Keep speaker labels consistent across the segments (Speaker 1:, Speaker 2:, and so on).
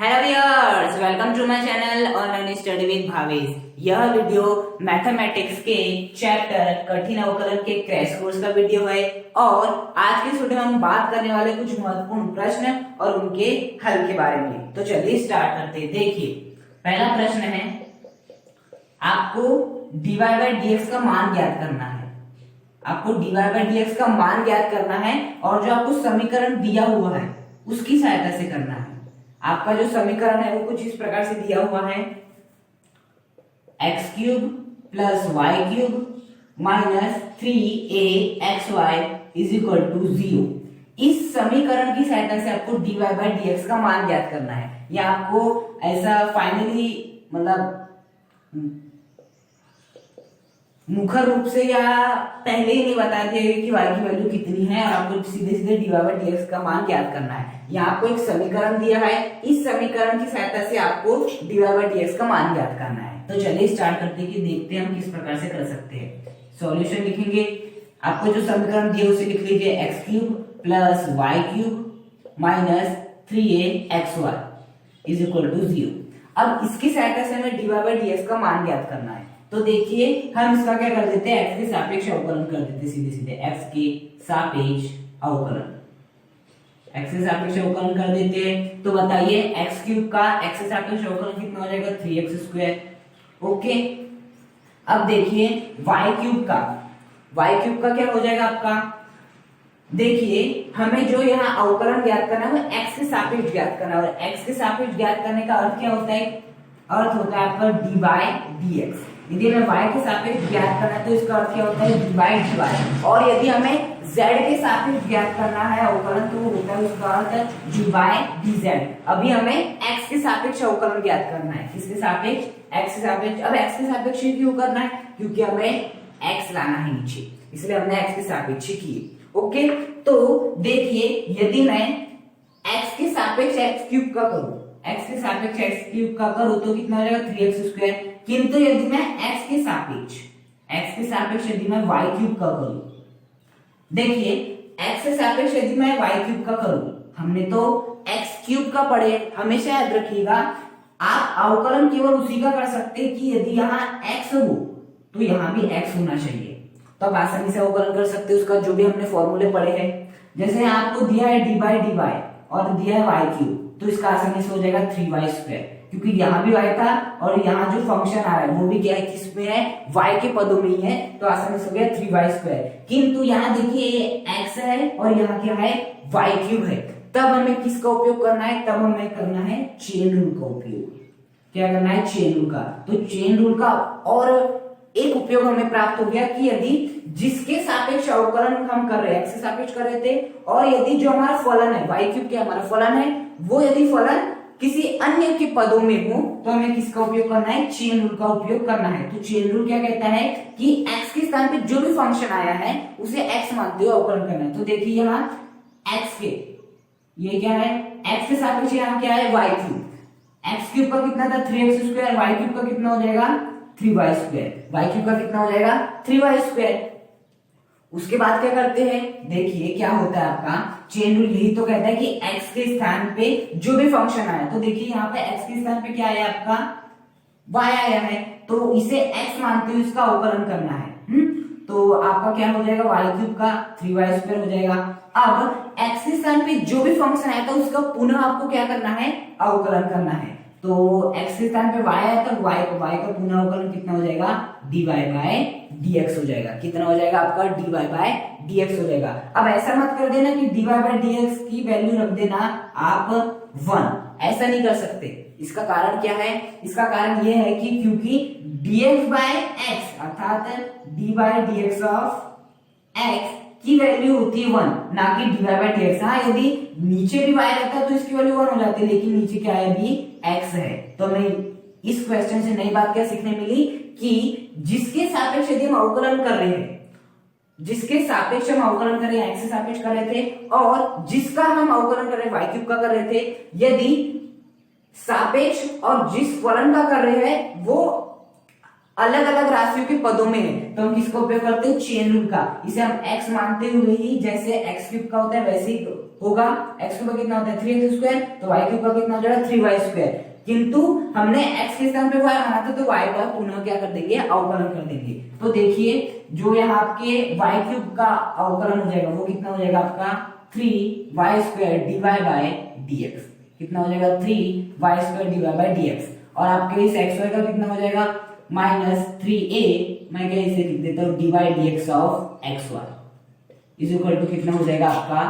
Speaker 1: Hello viewers, welcome to my channel online study with Bhavesh. यह video mathematics के chapter कठिन अवकलन के क्रैश कोर्स का वीडियो है और आज के वीडियो में हम बात करने वाले कुछ महत्वपूर्ण प्रश्न और उनके हल के बारे में। तो चलिए स्टार्ट करते हैं। देखिए, पहला प्रश्न है, आपको dy बाई dx का मान ज्ञात करना है। आपको dy बाई dx का मान ज्ञात करना है और जो आपको समीकरण दिया हुआ है उसकी सहायता से करना है। आपका जो समीकरण है वो कुछ इस प्रकार से दिया हुआ है, x cube plus y cube minus 3axy is equal to 0। इस समीकरण की सहायता से आपको dy बाई dx का मान ज्ञात करना है। या आपको ऐसा फाइनली मतलब मुखर रूप से या पहले ही नहीं बताते कि y की वैल्यू कितनी है और आपको सीधे सीधे dy बाई dx का मान ज्ञात करना है। यहाँ आपको एक समीकरण दिया है, इस समीकरण की सहायता से आपको dy बाई dx का मान ज्ञात करना है। तो चलिए स्टार्ट करते हैं कि देखते हैं हम किस प्रकार से कर सकते हैं। सॉल्यूशन लिखेंगे, आपको जो समीकरण दिया उसे लिख लीजिए, x cube plus y cube minus 3axy is equal to 0। अब इसकी सहायता से हमें dy बाई dx का मान ज्ञात करना है। तो देखिए, हम इसका क्या कर देते हैं, x के सापेक्ष अवकलन कर देते हैं। सीधे सीधे x के सापेक्ष अवकलन, x के सापेक्ष अवकलन कर देते हैं। तो बताइए, x क्यूब का x के सापेक्ष अवकलन कितना हो जाएगा, 3x स्क्वायर। ओके, अब देखिए y क्यूब का क्या हो जाएगा आपका। देखिए, हमें जो यहाँ अवकलन ज्ञात करना है वो x के सापेक्ष ज्ञात करना है और x के सापेक्ष ज्ञात करने का अर्थ क्या होता है, अर्थ होता है आपका dy बाई dx। यदि हमें y के सापेक्ष ज्ञात करना है तो इसका अर्थ क्या होता है, dy बाई dy। और यदि हमें z के सापेक्ष ज्ञात करना है अवकलन तो होता है उसका अर्थ dy बाई dz। अभी हमें x के सापेक्ष अवकलन ज्ञात करना है। किसके सापेक्ष, x के सापेक्ष। अब x के सापेक्ष क्यों करना है, क्योंकि हमें x लाना है नीचे, इसलिए हमने x के सापेक्ष किए। ओके, तो देखिए, यदि मैं x के सापेक्ष x क्यूब का करूं, x के सापेक्ष x क्यूब का करूं तो कितना हो जाएगा, 3x स्क्वायर। किंतु यदि मैं x के सापेक्ष यदि मैं y क्यूब का करूं, देखिए x के सापेक्ष यदि मैं y क्यूब का करूं, हमने तो x क्यूब का पढ़े, हमेशा याद रखिएगा आप अवकलन केवल उसी का कर सकते हैं कि यदि यहाँ x हो तो यहाँ भी x होना चाहिए, तो आप आसानी से अवकलन कर सकते हैं उसका, जो भी हमने फॉर्मूले पढ़े हैं। जैसे आपको दिया है dy बाई dy और दिया है y क्यूब, तो इसका आसानी से हो जाएगा 3y स्क्वायर, क्योंकि यहाँ भी y था और यहाँ जो फंक्शन आ रहा है वो भी क्या है, किसमें है, y के पदों में ही है, तो आसानी से हो गया 3y स्क्वायर। किंतु यहाँ देखिए x है और यहाँ क्या है, y क्यूब है। तब हमें किसका उपयोग करना है, तब हमें करना है चेन रूल का उपयोग। क्या करना है, चेन रूल का। तो चेन रूल का और एक उपयोग हमें प्राप्त हो गया कि यदि जिसके सापेक्ष अवकलन हम कर रहे हैं, x के सापेक्ष कर रहे थे, और यदि जो हमारा फलन है y क्यूब क्या हमारा फलन है, वो यदि फलन किसी अन्य के पदों में हो तो हमें किसका उपयोग करना है, चेन रूल का उपयोग करना है। तो चेन रूल क्या कहता है कि x के स्थान पे जो भी फंक्शन आया है उसे x मानते हुए अवकलन करना है। तो देखिए यहाँ x के, ये क्या है, x के सापेक्ष यहाँ क्या है, y क्यूब। x क्यूब का कितना था, 3x स्क्वायर, y क्यूब का कितना हो जाएगा, 3y स्क्वायर। y क्यूब का कितना हो जाएगा, 3y स्क्वायर। उसके बाद क्या करते हैं, देखिए क्या होता है आपका चेन रूल, यही तो कहता है कि x के स्थान पे जो भी फंक्शन आया, तो देखिए यहाँ पे x के स्थान पे क्या आया आपका, y आया है, तो इसे x मानते हुए इसका अवकलन करना है। तो आपका क्या हो जाएगा, y क्यूब का 3y स्क्वायर हो जाएगा। अब x के स्थान पे जो भी फंक्शन आया था उसका पुनः आपको क्या करना है, अवकलन करना है। तो x के स्थान पे y आया तो y का पुनः अवकलन कितना हो जाएगा, dy बाई dx हो जाएगा। कितना हो जाएगा आपका, dy बाई dx हो जाएगा। अब ऐसा मत कर देना कि dy बाई dx की वैल्यू रख देना आप 1, ऐसा नहीं कर सकते। इसका कारण क्या है, इसका कारण यह है कि क्योंकि dx बाई x अर्थात dy by dx of x की वैल्यू होती है 1, ना कि dy बाई dx। हाँ, यदि नीचे भी y रहता तो इसकी वैल्यू 1 हो जाती, लेकिन नीचे क्या है, अभी x है। तो हमें इस क्वेश्चन से नई बात क्या सीखने मिली कि जिसके सापेक्ष यदि हम अवकलन कर रहे हैं, जिसके सापेक्ष हम अवकलन कर रहे हैं, x से सापेक्ष कर रहे थे, और जिसका हम अवकलन कर रहे हैं y क्यूब का कर रहे थे, यदि सापेक्ष और जिस फलन का कर रहे हैं वो अलग अलग राशियों के पदों में है, तो हम किसका उपयोग करते हैं, चेन रूल का। इसे हम x मानते हुए ही, जैसे x क्यूब का होता है वैसे ही होगा x क्यूब का कितना होता है 3x स्क्वायर, तो y क्यूब का कितना हो जाएगा 3y स्क्वायर। किंतु हमने x के स्थान पे y माना था तो y का पुनः क्या कर देंगे अवकलन कर देंगे। तो देखिए जो यहाँ आपके y क्यूब का अवकलन हो जाएगा वो कितना हो जाएगा आपका 3y square dy by dx, कितना हो जाएगा 3y square dy by dx। और आपके इस xy का कितना हो जाएगा -3a, मैं क्या इसे लिख देता हूँ dy dx of xy is equal to कितना हो जाएगा आपका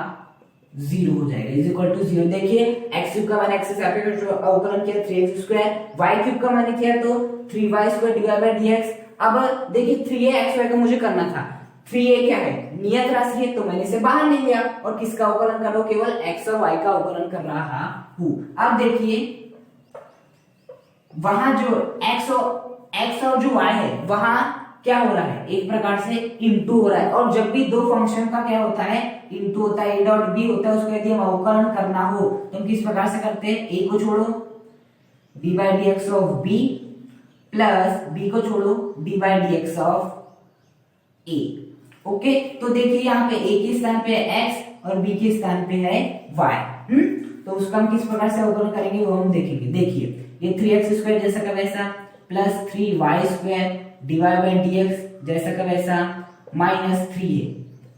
Speaker 1: 0 हो जाएगा, इज इक्वल टू 0। देखिए x क्यूब का मैंने x से अवकलन किया 3x स्क्वायर, y क्यूब का मैंने किया तो 3y square dy by dx। अब देखिए 3a xy का मुझे करना था, 3a क्या है नियत राशि है तो मैंने इसे बाहर ले लिया और किसका अवकलन कर रहा हूं केवल x और y का अवकलन कर रहा हूं। अब देखिए वहां जो x और जो y है वहां क्या हो रहा है एक प्रकार से इनटू हो रहा है, और जब भी दो फंक्शन का क्या होता है इनटू होता है a डॉट b होता है, उसको यदि हम अवकलन करना हो तो हम किस प्रकार से करते हैं a को छोड़ो d by dx of b plus b को छोड़ो d by dx of a। Okay, तो देखिए यहाँ पे a के स्थान पे है x और b के स्थान पे है y। तो उसका हम किस प्रकार से अवकलन करेंगे वो हम देखेंगे। देखिए ये 3x स्क्वायर जैसा का वैसा plus 3y square dy by dx जैसा का वैसा -3a।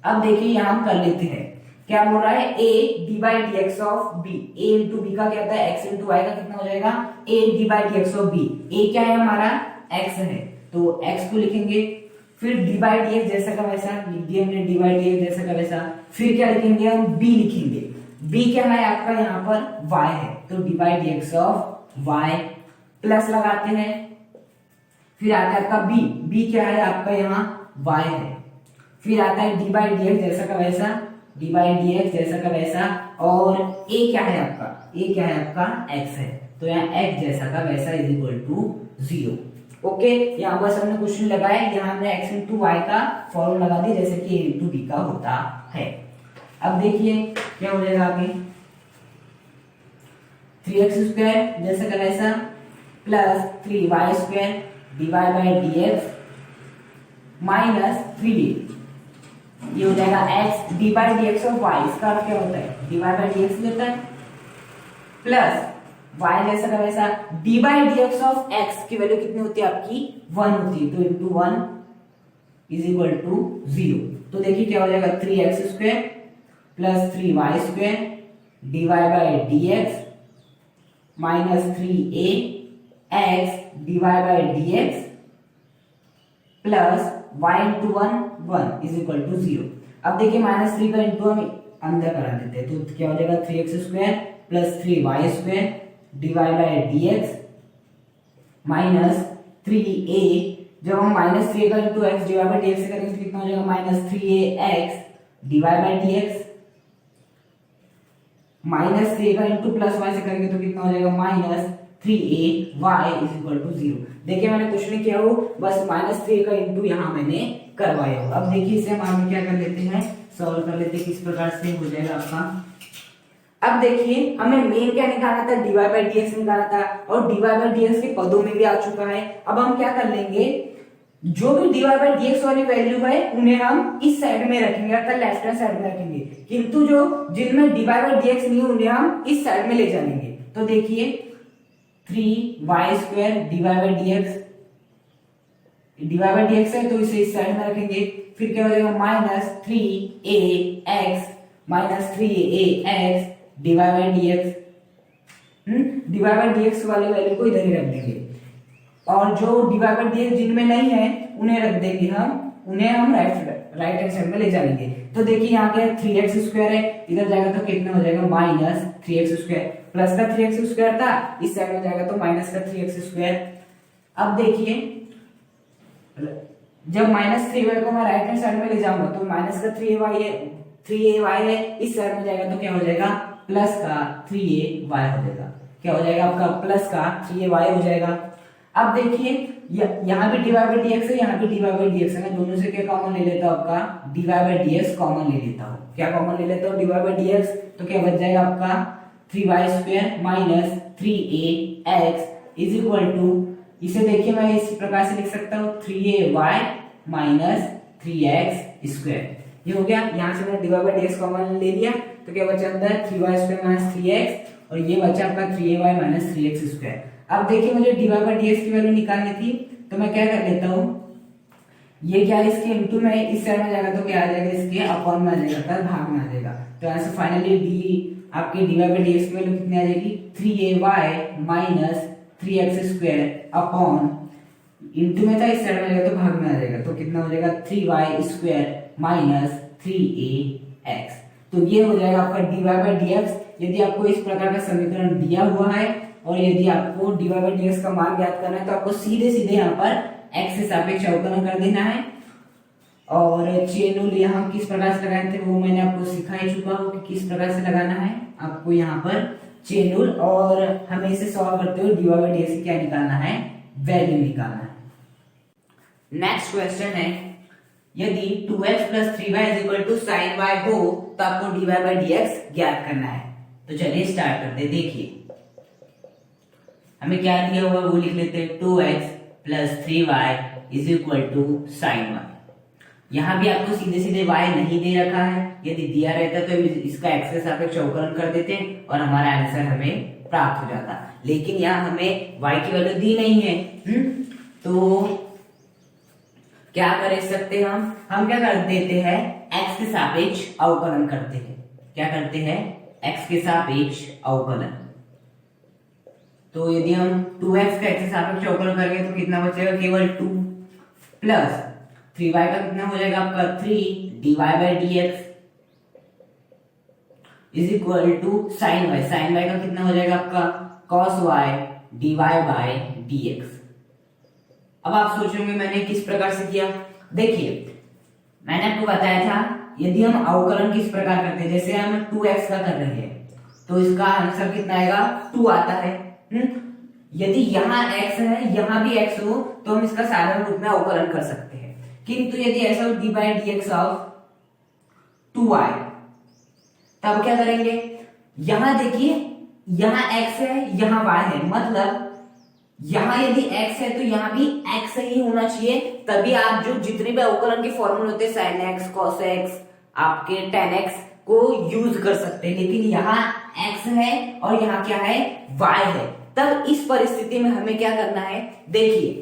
Speaker 1: अब देखिए यहाँ हम कर लेते हैं क्या बोल रहा है a d by dx of b, a into b का क्या होता है x इंटू y का कितना हो जाएगा a d by dx of b। a क्या है हमारा x है तो x को लिखेंगे, फिर d बाई dx जैसा का वैसा लिख दिया हमने d बाई dx जैसा का वैसा, फिर क्या लिखेंगे हम b लिखेंगे, b क्या है आपका यहाँ पर y है तो d by dx of y plus लगाते हैं, फिर आता है आपका b क्या है आपका यहाँ y है, फिर आता है d बाई dx जैसा का वैसा d बाई dx जैसा का वैसा, और a क्या है आपका x है तो यहाँ x जैसा का वैसा इज इक्वल टू 0। ओके, यहाँ बस हमने क्वेश्चन लगाया, यहाँ हमने x इंटू वाई का फॉर्मूला लगा दिया जैसे कि a इंटू b का होता है। अब देखिए क्या हो जाएगा आगे 3x स्क्वायर जैसा का वैसा plus 3y square dy by dx -3a, ये हो जाएगा x dy by dx of y, इसका अर्थ क्या होता है dy बाई dx लेता है प्लस y जैसा का वैसा dy by dx of x की वैल्यू कितनी होती है आपकी 1 होती है, तो इंटू 1 इज इक्वल टू 0। तो देखिए क्या हो जाएगा 3x square plus 3y square dy by dx -3a x dy by dx plus y into 1 is equal to 0। अब देखिए -3 का इंटू हम अंदर करा देते हैं तो क्या हो जाएगा 3x square plus 3y square dy by dx -3a, जब हम -3 का into x dy by dx से करेंगे तो कितना हो जाएगा -3a x dy by dx, -3 का इंटू प्लस y से करेंगे तो कितना हो जाएगा -3a y is equal to 0। देखिए मैंने कुछ नहीं किया हो, बस -3 का इंटू यहाँ मैंने करवाया हो। अब देखिए इसे हम आगे क्या कर लेते हैं सॉल्व कर लेते हैं किस प्रकार से हो जाएगा आपका। अब देखिए हमें मेन क्या निकालना था dy बाई dx निकालना था और dy बाई dx के पदों में भी आ चुका है। अब हम क्या कर लेंगे जो भी dy बाई dx वाली वैल्यू है उन्हें हम इस साइड में रखेंगे अर्थात लेफ्ट हैंड साइड में रखेंगे, किंतु जो जिनमें dy बाई dx नहीं उन्हें हम इस साइड में ले जाएंगे। तो देखिए 3y square dy by dx, dy by dx है तो इसे इस साइड में रखेंगे, फिर क्या हो जाएगा -3ax dy by dx, dy by dx वाले वैल्यू को इधर ही रख देंगे और जो dy बाई dx जिनमें नहीं है उन्हें रख देंगे उन्हें हम राइट हैंड साइड में ले जाएंगे। तो देखिए यहाँ पे 3x स्क्वायर है, इधर जाएगा तो कितना हो जाएगा -3x स्क्वायर, प्लस का 3x स्क्वायर था इस साइड में जाएगा तो माइनस का 3x स्क्वायर। अब देखिए जब -3y को मैं राइट हैंड साइड में ले जाऊंगा तो माइनस का 3ay है इस साइड में जाएगा तो क्या हो जाएगा प्लस का 3ay हो जाएगा, क्या हो जाएगा आपका प्लस का 3ay हो जाएगा। अब देखिए यहाँ भी dy बाई dx है, यहाँ भी dy बाई dx है, मैं दोनों से क्या कॉमन ले लेता हूँ आपका dy बाई dx कॉमन ले लेता हूँ, क्या कॉमन ले लेता हूँ dy बाई dx, तो क्या बच जाएगा आपका 3y square minus 3ax is equal to, इसे देखिए मैं इस प्रकार से लिख सकता हूँ 3ay माइनस 3x स्क्वायर, ये हो गया। यहाँ से मैंने dy बाई dx कॉमन ले लिया तो क्या बचा अंदर 3y² माइनस 3x और ये बचा आपका 3ay माइनस 3x²। अब देखिए मुझे dy बाई dx की वैल्यू निकालनी थी, तो मैं क्या कर लेता हूँ, ये क्या है इसके इनटू में इस साइड में जाएगा तो क्या आ जाएगा, इसके अपॉन में आ जाएगा, तब भाग में आ जाएगा। तो ऐसे फाइनली डी आपके dy बाई dx की वैल्यू कितनी आ जाएगी, 3ay minus 3x² upon into में था इस साइड में जाएगा तो भाग में आ जाएगा, तो कितना हो जाएगा 3y² माइनस 3ax। तो ये हो जाएगा आपका dy बाई dx। यदि आपको इस प्रकार का समीकरण दिया हुआ है और यदि आपको dy बाई dx का मान ज्ञात करना है तो आपको सीधे सीधे यहाँ पर x से सापेक्ष अवकलन कर देना है। और चेन रूल यहाँ किस प्रकार से लगाए थे वो मैंने आपको सिखा ही चुका हूँ कि किस प्रकार से लगाना है आपको यहाँ पर चेन रूल। और हमें इसे सॉल्व करते हुए dy बाई dx क्या निकालना है, वैल्यू निकालना है। नेक्स्ट क्वेश्चन है, यदि 2x plus 3y is equal to sine y हो तो आपको dy बाई dx ज्ञात करना है। तो चलिए स्टार्ट करते हैं। देखिए हमें क्या दिया हुआ वो लिख लेते हैं, 2x plus 3y is equal to sine y। यहाँ भी आपको सीधे सीधे y नहीं दे रखा है, यदि दिया रहता तो इसका x के सापेक्ष अवकलन कर देते और हमारा आंसर हमें प्राप्त हो जाता। लेकिन यहाँ हमें y की वैल्यू दी नहीं है, तो क्या कर सकते हैं हम क्या कर देते हैं, x के सापेक्ष अवकलन करते हैं। क्या करते हैं, x के सापेक्ष अवकलन। तो यदि हम 2x का x के सापेक्ष अवकलन करेंगे तो कितना बचेगा, केवल 2 प्लस 3y का कितना हो जाएगा आपका 3 dy by dx is equal to sine y। Sine y का कितना हो जाएगा आपका cos y dy by dx। अब आप सोचोगे मैंने किस प्रकार से किया। देखिए मैंने आपको बताया था यदि हम अवकलन किस प्रकार करते हैं, जैसे हम 2x का कर रहे हैं तो इसका आंसर कितना आएगा, 2 आता है। यदि यहाँ x है यहाँ भी x हो तो हम इसका साधारण रूप में अवकलन कर सकते हैं। किंतु यदि ऐसा हो dy by dx of 2y, तब क्या करेंगे, यहाँ देखिए यहाँ x है यहाँ y है, मतलब यहाँ यदि x है तो यहाँ भी x ही होना चाहिए, तभी आप जो जितने भी अवकलन के फॉर्मूले होते हैं sin x cos x आपके tan x को यूज कर सकते हैं। लेकिन यहाँ x है और यहाँ क्या है, y है। तब इस परिस्थिति में हमें क्या करना है, देखिए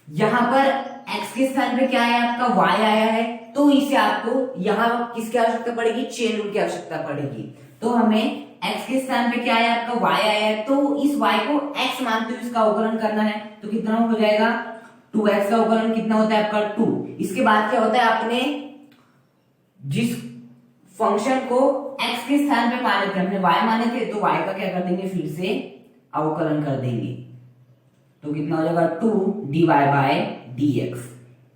Speaker 1: यहाँ पर x के स्थान पे क्या है आपका y आया है, तो इसे आपको यहाँ किसकी आवश्यकता पड़ेगी, चेन रूल की आवश्यकता पड़ेगी। तो हमें x के स्थान पे क्या है आपका y आया है, तो इस y को x मानते हुए इसका अवकलन करना है। तो कितना हो जाएगा, 2x का अवकलन कितना होता है आपका 2। इसके बाद क्या होता है, आपने जिस फंक्शन को x के स्थान पे माने थे, हमने y माने थे, तो y का क्या कर देंगे, फिर से अवकलन कर देंगे। तो कितना हो जाएगा 2 dy बाई dx।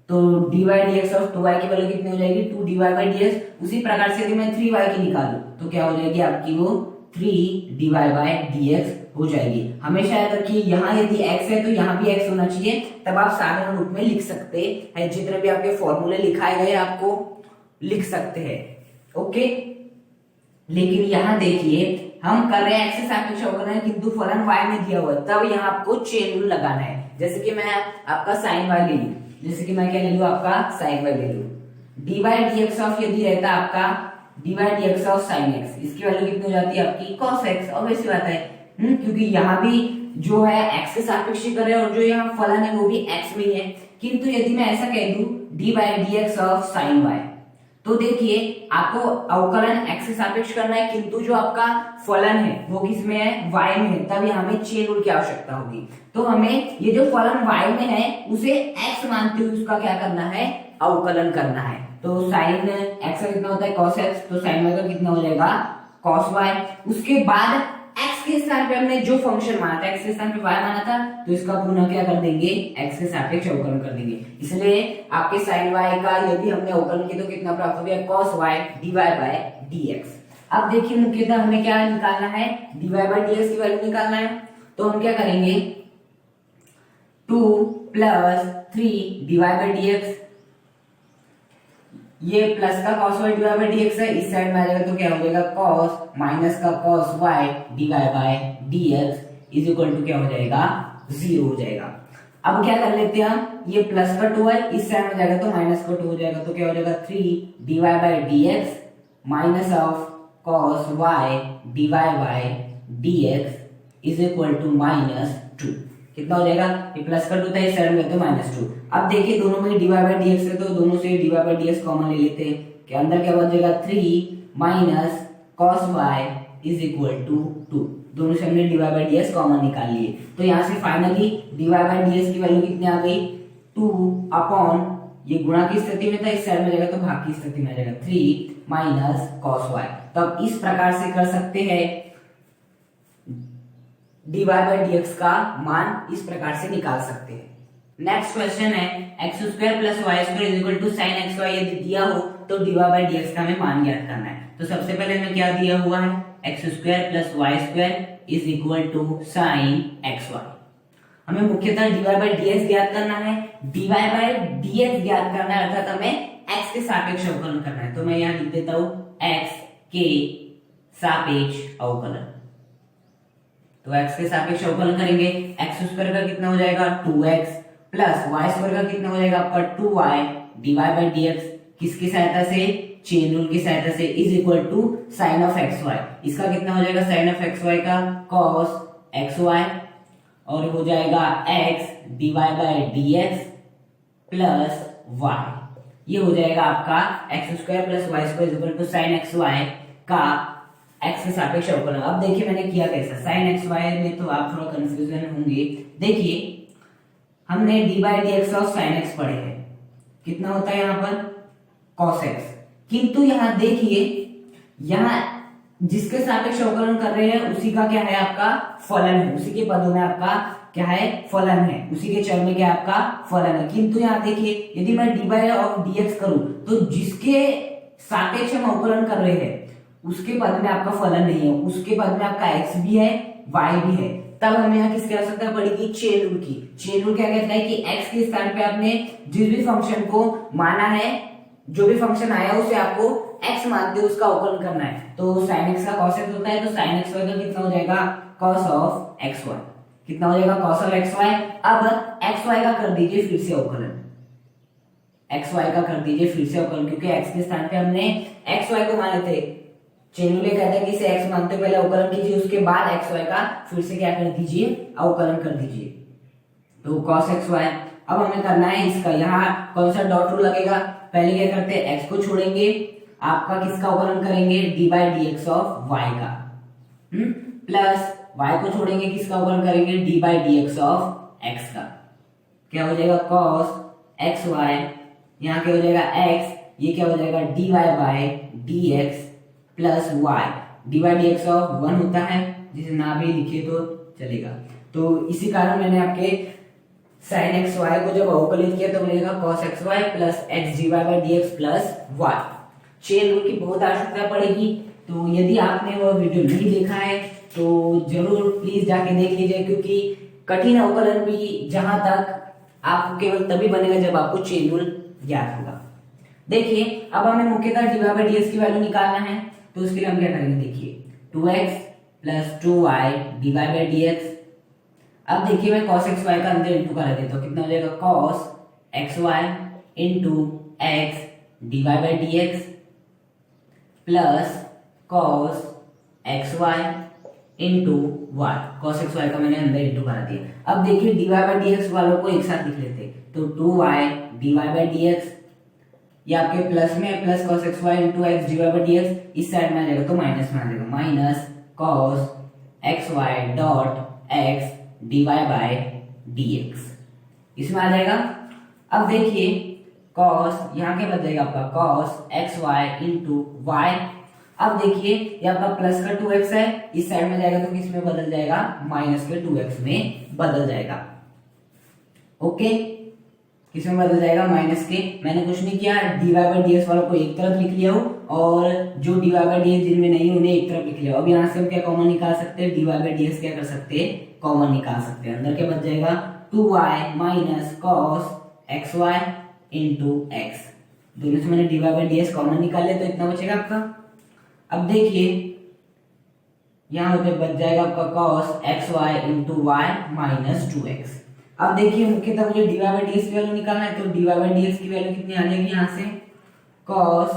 Speaker 1: तो dy by dx of 2y की वैल्यू कितनी हो जाएगी, 2 dy बाई dx। उसी प्रकार से यदि मैं 3y की निकालूं तो क्या हो जाएगी आपकी, वो 3 dy बाई dx हो जाएगी। हमेशा याद रखिए यहाँ यदि x है तो यहाँ भी x होना चाहिए, तब आप साधारण रूप में लिख सकते हैं। जितने भी आपके फॉर्मूले लिखाए गए आपको लिख सकते हैं, ओके। लेकिन यहाँ देखिए हम कर रहे हैं x से सापेक्ष अवकलन, किंतु फलन y में दिया हुआ है, तब यहाँ आपको चेन रूल लगाना है। जैसे कि मैं आपका साइन y ले लूं, जैसे कि मैं क्या ले लूं, आपका साइन y ले लूं, dy बाई dx ऑफ यदि रहता आपका dy by dx of sine x, इसकी वैल्यू कितनी हो जाती है आपकी cos x। ऑब्वियस बात है, क्योंकि यहाँ भी जो है x के सापेक्ष कर रहे हैं और जो यहाँ फलन है वो भी x में ही है। किंतु यदि मैं ऐसा कह दूं dy by dx of sine y, तो देखिए आपको अवकलन x से सापेक्ष करना है, किंतु जो आपका फलन है वो किस में है, y में है, तब यहाँ हमें चेन रूल की आवश्यकता होगी। तो हमें ये जो फलन y में है उसे x मानते हुए उसका क्या करना है, अवकलन करना है। तो साइन x का कितना होता है cos x, तो साइन y का कितना हो जाएगा cos y। उसके बाद x के स्थान पे हमने जो फंक्शन माना था, x के स्थान पे y माना था, तो इसका पुनः क्या कर देंगे, x के सापेक्ष अवकलन कर देंगे। इसलिए आपके sin y का यदि हमने अवकलन किया तो कितना प्राप्त हो गया, cos y dy by dx। अब देखिए मुख्यतः हमें क्या निकालना है, dy बाय dx की वैल्यू निकालना है। तो हम क्या करेंगे, 2 प्लस 3 dy बाय dx, ये प्लस का cos y dy by dx है, इस साइड में आ जाएगा तो क्या हो जाएगा, cos माइनस का cos y dy by dx is equal to क्या हो जाएगा, 0 हो जाएगा। अब क्या कर लेते हैं हम, ये प्लस का 2 है, इस साइड में जाएगा तो माइनस का 2 हो जाएगा, तो क्या हो जाएगा 3 dy by dx minus of cos y d y by d x is equal to -2। कितना हो जाएगा, ये प्लस का 2 था, इस साइड में तो -2। अब देखिए दोनों में dy बाई डी एक्स है तो दोनों से dy by d x common ले लेते हैं, कि अंदर क्या बच जाएगा 3 minus cos y is equal to 2। दोनों से हमने dy by d x common निकाल लिए, तो यहाँ से finally dy by d x की वैल्यू कितनी आ गई, 2 अपॉन, ये गुणा की स्थिति में था, इस साइड में जाएगा तो भाग की स्थिति में जाएगा 3 माइनस कॉस वाई। तो अब इस प्रकार से कर सकते हैं, dy बाई डी एक्स का मान इस प्रकार से निकाल सकते हैं। नेक्स्ट क्वेश्चन है x square plus y square is equal to sine x y, यदि दिया हो तो dy बाई डी एक्स का हमें मान ज्ञात करना है। तो सबसे पहले हमें क्या दिया हुआ है, x square plus y square is equal to sine x y. हमें मुख्यतः dy बाई डी एक्स ज्ञात करना है, dy बाई डी एक्स ज्ञात करना है, अर्थात हमें x के सापेक्ष अवकलन करना है। तो मैं यहाँ लिख देता हूं x के सापेक्ष अवकलन। तो x के सापेक्ष अवकलन करेंगे, एक्स स्क्वायर का कितना हो जाएगा 2x प्लस वाई स्क्वायर का कितना हो जाएगा आपका 2y dy by d x, किसकी सहायता से, चेन रूल की सहायता से, is equal to sine of x y. इसका कितना हो जाएगा, साइन ऑफ एक्स वाई का कॉस एक्स वाई, और हो जाएगा x dy by d x plus y. ये हो जाएगा आपका x square plus y square equal to sine x y का x के सापेक्ष अवकलन। अब देखिए मैंने किया कैसा, साइन एक्स वाई में तो आप थोड़ा कंफ्यूजन होंगे। देखिए हमने dy बाई डी एक्स और साइन एक्स पढ़े हैं, कितना होता है यहाँ पर cos x, किंतु यहाँ देखिए, यहाँ जिसके सापेक्ष अवकलन कर रहे हैं उसी का क्या है आपका फलन है, उसी के पदों में आपका क्या है फलन है, उसी के चर में क्या आपका फलन है। किंतु यहाँ देखिए यदि मैं dy by of D x करूं तो जिसके सापेक्ष हम अवकलन कर रहे हैं उसके पद में आपका फलन नहीं है, उसके पद में आपका x भी है y भी है। तब हमें यहाँ किसकी आवश्यकता पड़ेगी, चेन रूल की। चेन रूल क्या कहता है कि x के स्थान पे आपने जिस भी फंक्शन को माना है, जो भी फंक्शन आया उसे आपको x मानते उसका अवकलन करना है। तो sin x का cos x होता है, तो sin x y का कितना हो जाएगा cos ऑफ x y, कितना हो जाएगा cos ऑफ x y। अब x y का कर दीजिए फिर से अवकलन, x y का कर दीजिए फिर से अवकलन, क्योंकि x के स्थान पे हमने x y को माने थे। चेन रूल कहता है कि इसे x मानते पहले अवकलन कीजिए, उसके बाद x y का फिर से क्या कर दीजिए अवकलन कर दीजिए, तो cos x y। अब हमें करना है इसका, यहाँ कौन सा डॉट रूल लगेगा, पहले क्या करते हैं x को छोड़ेंगे, आपका किसका अवकलन करेंगे dy by d x of y का, प्लस y को छोड़ेंगे, किसका अवकलन करेंगे dy by d x of x का। क्या हो जाएगा cos x y, यहाँ क्या हो जाएगा x, ये क्या हो जाएगा dy by d x plus y, dy by d x of 1 होता है, जिसे ना भी लिखे तो चलेगा। तो इसी कारण मैंने आपके sin एक्स वाई को जब अवकलित किया तो मिलेगा cos x y plus x dy by d x plus y। Chain rule की बहुत आवश्यकता पड़ेगी, तो यदि आपने वो वीडियो नहीं देखा है तो जरूर प्लीज जाके देख लीजिए, क्योंकि कठिन अवकलन भी जहां तक आपको केवल तभी बनेगा जब आपको चेन रूल ज्ञात होगा। देखिए अब हमें मुख्यतः dy बाई डी एक्स की वैल्यू निकालना है, तो उसके लिए हम क्या करेंगे, देखिए 2x plus 2y dy by d x. अब देखिए मैं cos x y का अंदर इंटू करा देता हूँ, कितना हो जाएगा cos x y into x dy by d x plus cos x y into y। cos x y का मैंने अंदर इंटू करा दिया। अब देखिए dy बाई डी एक्स वालों को एक साथ लिख लेते हैं, तो 2y dy by d x, ये आपके प्लस में plus cos x y into x dy by d x, इस साइड में आ जाएगा तो माइनस में आ जाएगा, minus cos x y dot x dy by d x, इसमें आ जाएगा। अब देखिए cos, यहाँ क्या बच जाएगा आपका cos x y into y। अब देखिए ये आपका प्लस का 2x है, इस साइड में जाएगा तो किस में बदल जाएगा, माइनस के 2x में बदल जाएगा। ओके, किसमें बदल जाएगा, माइनस के। मैंने कुछ नहीं किया, dy बाई डी एक्स वालों को एक तरफ लिख लिया हो, और जो dy बाई डी एक्स जिनमें नहीं उन्हें एक तरफ लिख लिया। अब यहाँ से हम क्या कॉमन निकाल सकते हैं, dy बाई डी एक्स क्या कर सकते हैं, कॉमन निकाल सकते हैं। अंदर क्या बच जाएगा 2y minus cos x y into x, दोनों से मैंने dy by d x common निकाल लिया, तो इतना बचेगा आपका। अब देखिए यहाँ पे बच जाएगा आपका cos x y into y minus 2x। अब देखिए मुख्यतः मुझे dy बाई डी एक्स की वैल्यू निकालना है, तो dy बाई डी एक्स की वैल्यू कितनी आ जाएगी, यहाँ से cos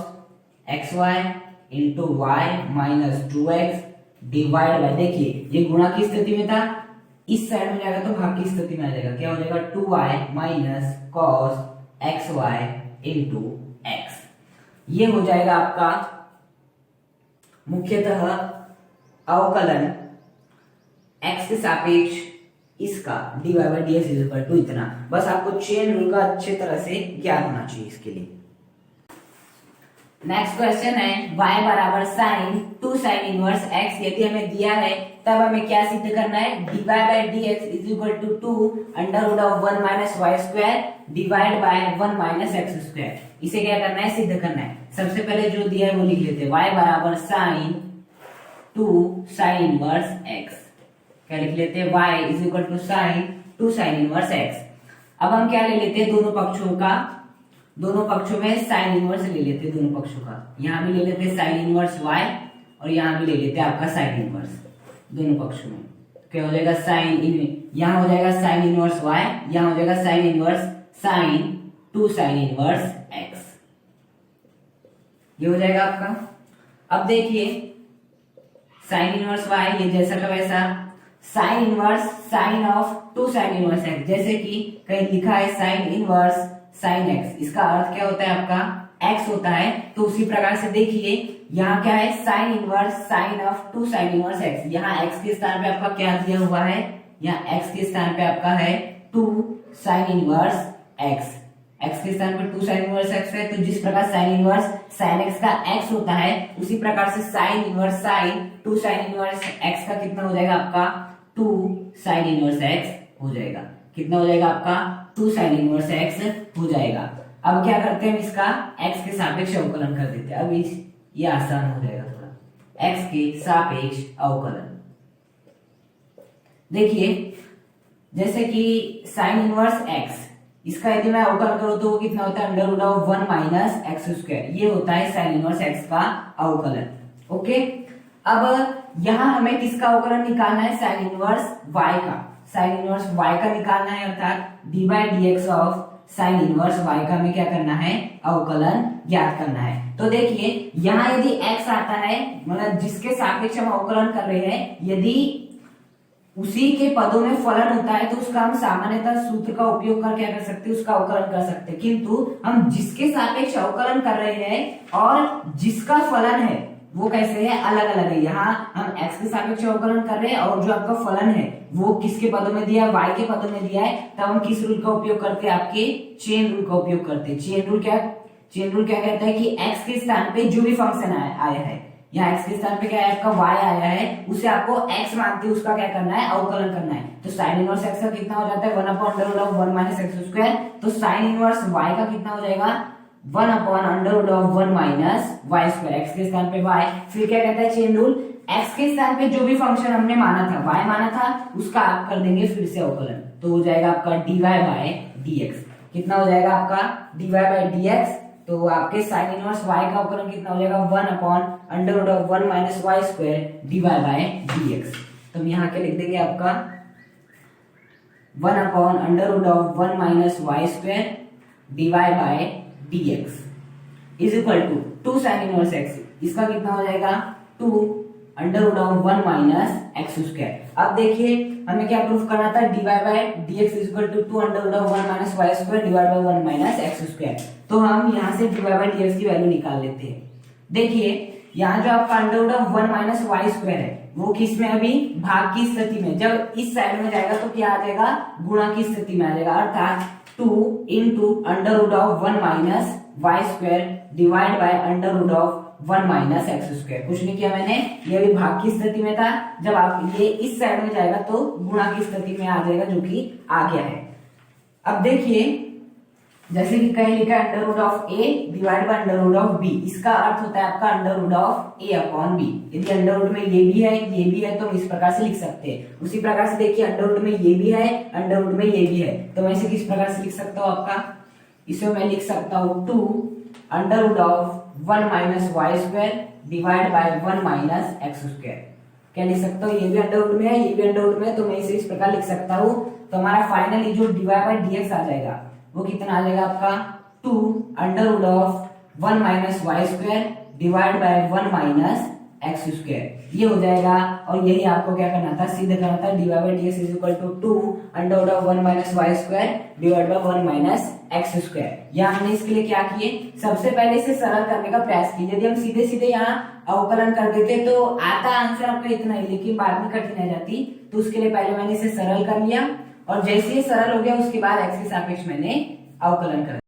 Speaker 1: x y into y minus 2x divide by, देखिए ये गुणा की स्थिति में था, इस साइड में जाएगा तो भाग की स्थिति में आ जाएगा, क्या हो जाएगा 2y minus cos xy into x। ये हो जाएगा आपका मुख्यतः अवकलन x के सापेक्ष इसका dy बाई डी एक्स इतना। बस आपको चेन रूल का अच्छे तरह से ज्ञान होना चाहिए इसके लिए। नेक्स्ट क्वेश्चन है y बराबर साइन 2 साइन इनवर्स x यदि हमें दिया है तब हमें क्या सिद्ध करना है, dy by d x is equal to 2 under root of 1 minus y square divide by 1 minus x square. इसे क्या करना है, सिद्ध करना है। सबसे पहले जो दिया है वो लिख लेते हैं, y बराबर साइन 2 साइन इनवर्स x, क्या लिख लेते हैं, y is equal to sine 2 sine inverse x। अब हम क्या ले लेते हैं, दोनों पक्षों में साइन इनवर्स ले लेते हैं, दोनों पक्षों का। यहाँ भी ले लेते हैं साइन इनवर्स y और यहाँ भी ले लेते हैं आपका साइन इनवर्स, दोनों पक्षों में क्या हो जाएगा यहाँ हो जाएगा साइन इनवर्स y, यहाँ हो जाएगा sine inverse sine 2 sine inverse x, ये हो जाएगा आपका। अब देखिए साइन इनवर्स y ये जैसा का वैसा, sine inverse sine of 2 sine inverse x, जैसे कि कहीं लिखा है साइन इनवर्स साइन x, इसका अर्थ क्या होता है आपका x होता है। तो उसी प्रकार से देखिए यहाँ क्या है, sine inverse sine of 2 sine inverse x, यहाँ x के स्थान पे आपका क्या दिया हुआ है, यहाँ x के स्थान पे आपका है 2 साइन इनवर्स x, x के स्थान पे 2 साइन इनवर्स x है। तो जिस प्रकार साइन इनवर्स साइन x का x होता है, उसी प्रकार से sine inverse sine 2 sine inverse x का कितना हो जाएगा आपका 2 साइन इनवर्स x हो जाएगा। कितना हो जाएगा आपका 2 साइन इनवर्स x हो जाएगा। अब क्या करते हैं, हम इसका x के सापेक्ष अवकलन कर देते हैं। अब ये आसान हो जाएगा थोड़ा, x के सापेक्ष अवकलन। देखिए जैसे कि साइन इनवर्स x, इसका यदि मैं अवकलन करूं तो वो कितना होता है, under root of 1 minus x square, ये होता है साइन इनवर्स x का अवकलन। ओके, अब यहां हमें किसका अवकलन निकालना है, साइन इनवर्स y का, साइन इनवर्स y का निकालना है, अर्थात D by d x of sine inverse y का हमें क्या करना है, अवकलन ज्ञात करना है। तो देखिए यहाँ यदि x आता है, मतलब जिसके सापेक्ष हम अवकलन कर रहे हैं, यदि उसी के पदों में फलन होता है तो उसका हम सामान्यतः सूत्र का उपयोग कर क्या कर सकते हैं, उसका अवकलन कर सकते हैं। किंतु हम जिसके सापेक्ष अवकलन कर रहे हैं और जिसका फलन है वो कैसे है, अलग अलग है। यहाँ हम x के सापेक्ष अवकलन कर रहे हैं और जो आपका फलन है वो किसके पदों में दिया है, y के पदों में दिया है। तब हम किस रूल का उपयोग करते हैं, आपके चेन रूल का उपयोग करते हैं। चेन रूल क्या कहता है कि x के स्थान पे जो भी फंक्शन आया है, यहाँ x के स्थान पे क्या है आपका y आया है, उसे आपको x मानते हुए उसका क्या करना है, अवकलन करना है। तो साइन इनवर्स x का कितना हो जाता है, 1 upon under root of 1 minus x square. तो साइन इनवर्स y का कितना हो जाएगा, 1 upon under root of 1 minus y square, x के स्थान पे y। फिर क्या कहता है चेन रूल, x के स्थान पे जो भी फंक्शन हमने माना था, y माना था, उसका आप कर देंगे फिर से अवकलन, तो हो जाएगा आपका dy बाय dx। कितना हो जाएगा आपका dy बाय dx, तो आपके साइन इनवर्स y का अवकलन कितना हो जाएगा, 1 upon under root of 1 minus y square dy by dx। तो हम यहाँ के लिख देंगे आपका 1 upon under root of 1 minus y square dy by dx is equal to 2 sine inverse x, इसका कितना हो जाएगा 2 under root of 1 minus x square. अब देखिए हमें क्या प्रूफ करना था, dy by dx is equal to 2 under root of 1 minus y square divide by 1 minus x square. तो हम यहाँ से dy बाय dx की वैल्यू निकाल लेते हैं। देखिए यहाँ जो आपका under root of 1 minus y square है वो किस में, अभी भाग की स्थिति में। जब इस साइड में जाएगा तो क्या आ जाएगा, गुणा की स्थिति में आ जाएगा, अर्थात 2 into under root of 1 minus y square divide by under root of 1 minus x square. कुछ नहीं किया मैंने, ये भी भाग की स्थिति में था। जब आप ये इस साइड में जाएगा तो गुणा की स्थिति में आ जाएगा, जो कि आ गया है। अब देखिए जैसे कि कहीं लिखा है under root of a divide by under root of b, इसका अर्थ होता है आपका under root of a upon b. यदि अंडर रूट में ये भी है तो हम इस प्रकार से लिख सकते हैं। उसी प्रकार से देखिए अंडर रूट में ये भी है, अंडर रूट में ये भी है, तो मैं इसे किस प्रकार से लिख सकता हूँ, आपका इसे मैं लिख सकता हूँ 2 under root of 1 minus y square divide by 1 minus x square. क्या लिख सकता हूँ, ये भी अंडर रूट में है, ये भी अंडर रूट में है, तो मैं इसे इस प्रकार लिख सकता हूँ। तो हमारा फाइनली जो dy बाय dx आ जाएगा वो कितना आ जाएगा आपका 2 under root of 1 minus y square divide by 1 minus x square, ये हो जाएगा। और यही आपको क्या करना था, सिद्ध करना था। dy by d x is equal to 2 under root of 1 minus y square divide by 1 minus x square. यहाँ हमने इसके लिए क्या किए, सबसे पहले इसे सरल करने का प्रयास किया। यदि हम सीधे सीधे यहाँ अवकलन कर देते तो आता आंसर आपका इतना ही, लेकिन बाद में कठिनाई जाती, तो उसके लिए पहले मैंने इसे सरल कर लिया और जैसे ही सरल हो गया उसके बाद एक्स के सापेक्ष मैंने अवकलन कर